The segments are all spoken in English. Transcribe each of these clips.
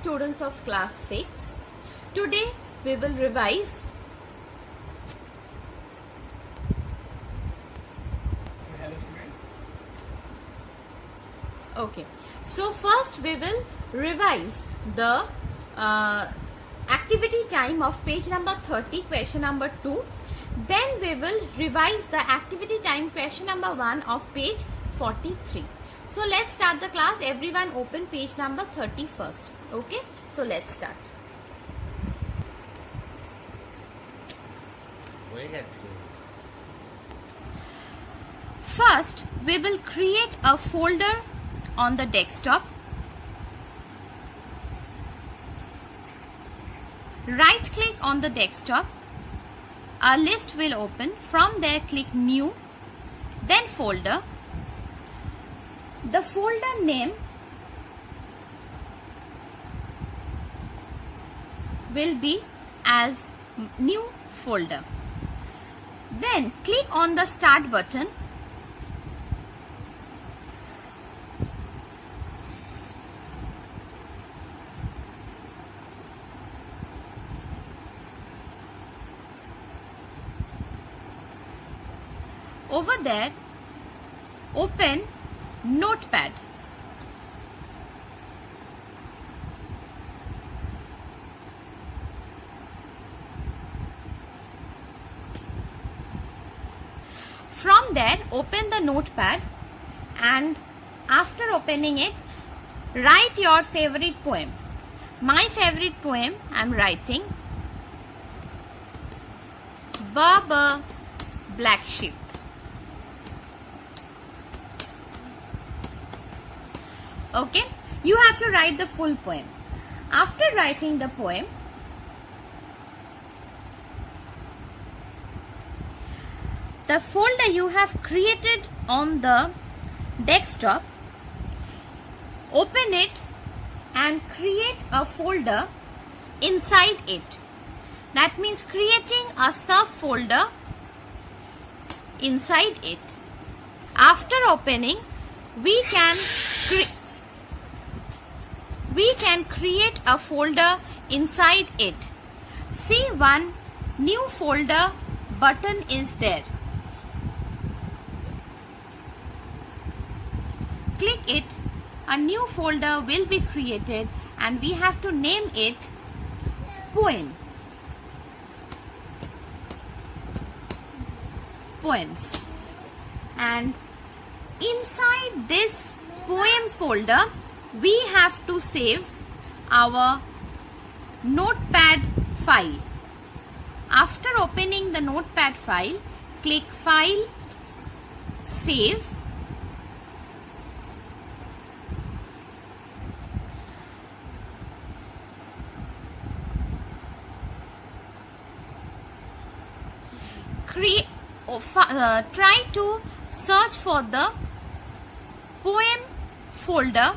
Students of class 6. Today we will revise so first we will revise the activity time of page number 30, question number 2. Then we will revise the activity time question number 1 of page 43. So let's start the class. Everyone open page number 30 first. Okay, so let's start. First, we will create a folder on the desktop. Right click on the desktop. A list will open. From there, click New, then Folder. The folder name will be as New Folder. Then click on the Start button. Over there, open Notepad. From there, open the Notepad, and after opening it, write your favorite poem. My favorite poem I am writing Baba Black Sheep. Okay, you have to write the full poem. After writing the poem, the folder you have created on the desktop, open it and create a folder inside it. That means creating a subfolder inside it. After opening, we can create a folder inside it. See, one new folder button is there. Click it, a new folder will be created and we have to name it Poems. And inside this poem folder, we have to save our notepad file. After opening the notepad file, click File, Save. Try to search for the poem folder.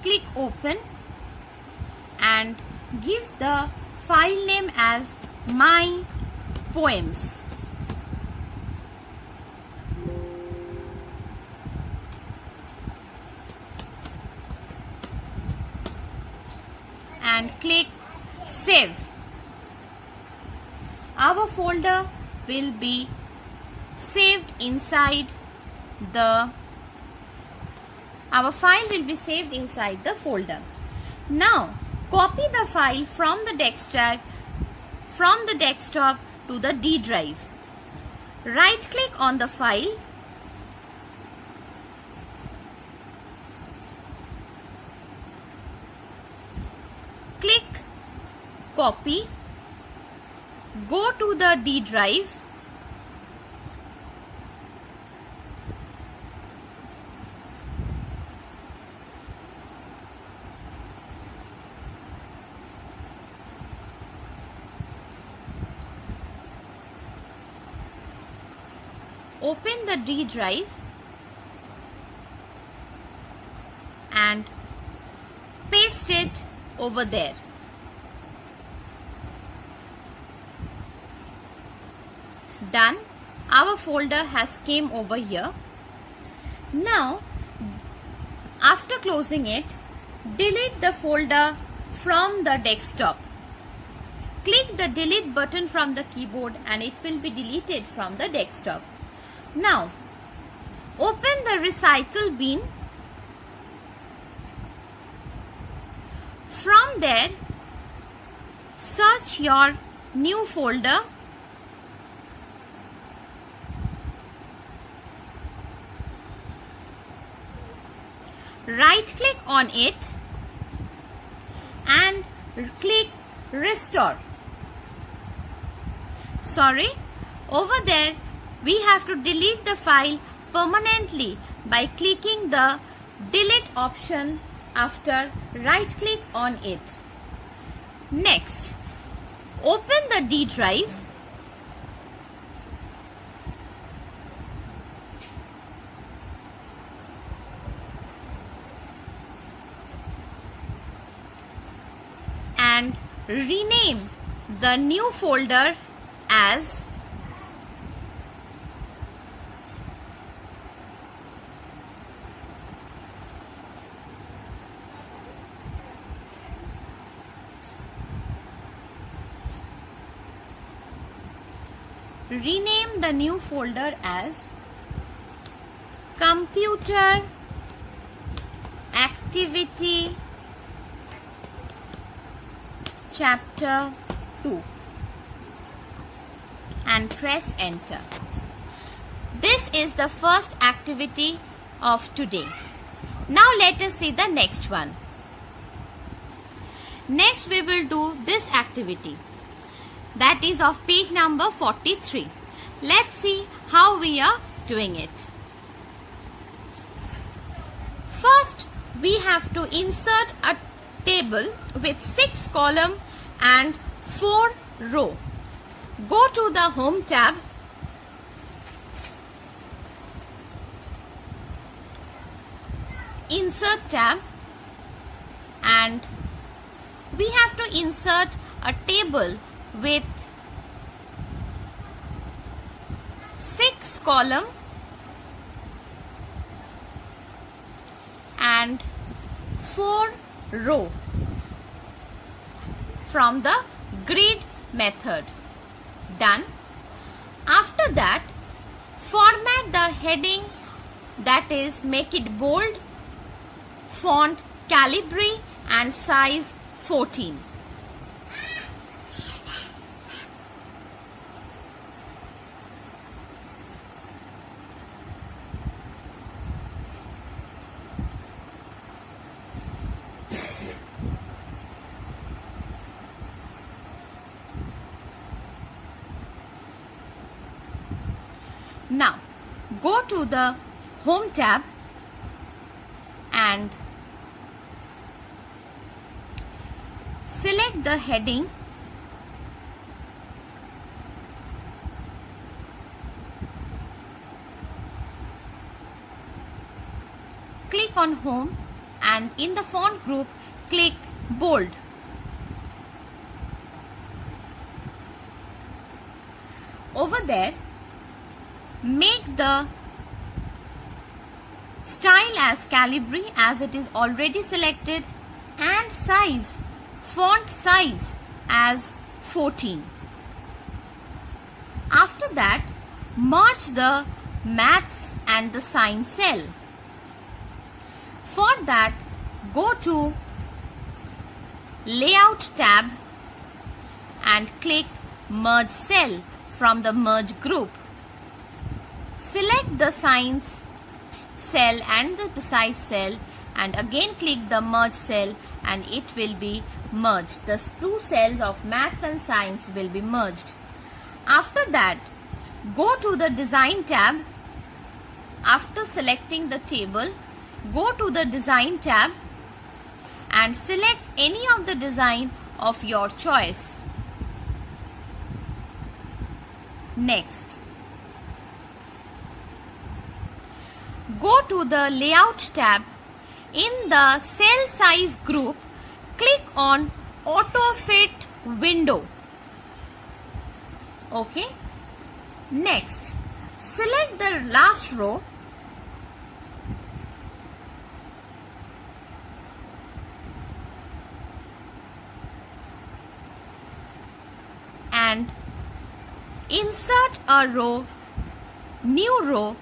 Click Open and give the file name as My Poems. And click Save. Our folder will be saved inside our file will be saved inside the folder. Now, copy the file from the desktop to the D drive. Right click on the file. Click Copy. Go to the D drive. Open the D drive over there. Done. Our folder has came over here. Now, after closing it, delete the folder from the desktop. Click the delete button from the keyboard and it will be deleted from the desktop. Now, open the recycle bin. From there, search your new folder. Right click on it and click restore. Sorry, over there we have to delete the file permanently by clicking the delete option after right click on it. Next, open the D drive. And rename the new folder as Computer Activity Chapter 2 and press enter. This is the first activity of today. Now let us see the next one. Next we will do this activity, that is of page number 43. Let's see how we are doing it. First, we have to insert a table with 6 columns and 4 rows. Go to the Home tab. Insert tab, and we have to insert a table with 6 columns and 4 rows from the grid method. Done. After that, format the heading, that is, make it bold, font Calibri and size 14. Now, go to the Home tab and select the heading . Click on Home and in the font group, click Bold. Over there, make the style as Calibri as it is already selected, and size, font size as 14. After that, merge the maths and the science cell. For that, go to Layout tab and click Merge Cell from the Merge group. Select the science cell and the beside cell and again click the merge cell and it will be merged. The 2 cells of maths and science will be merged. After that, go to the design tab. After selecting the table, go to the design tab and select any of the design of your choice. Next, go to the Layout tab. In the Cell Size group, click on auto fit window. Okay. Next, select the last row and insert a new row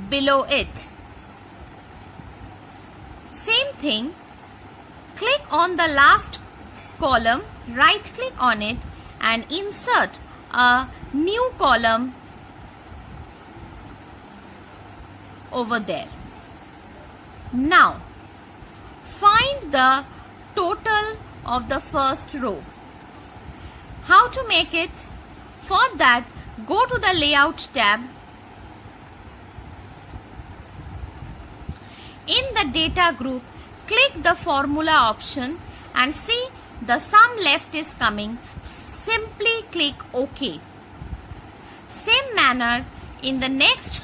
below it. Same thing, click on the last column, right click on it and insert a new column over there. Now, find the total of the first row. How to make it? For that, go to the Layout tab. In the Data group, click the Formula option and see the sum left is coming. Simply click OK. Same manner, in the next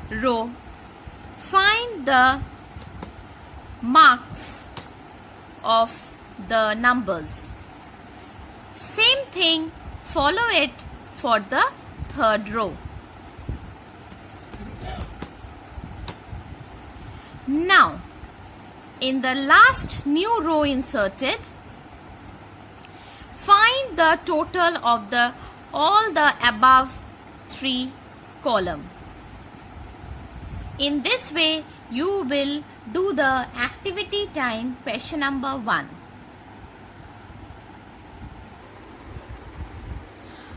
row, find the marks of the numbers. Same thing, follow it for the third row. Now, in the last new row inserted, find the total of all the above 3 columns. In this way, you will do the activity time question number 1.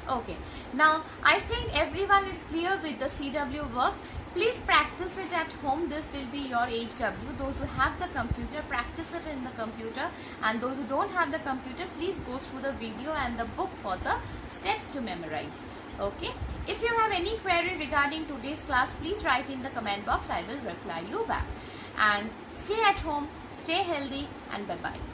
Okay, now I think everyone is clear with the CW work. Please practice it at home. This will be your HW. Those who have the computer, practice it in the computer, and those who don't have the computer, please go through the video and the book for the steps to memorize. Okay, if you have any query regarding today's class, please write in the comment box. I will reply you back. And stay at home, stay healthy, and bye bye.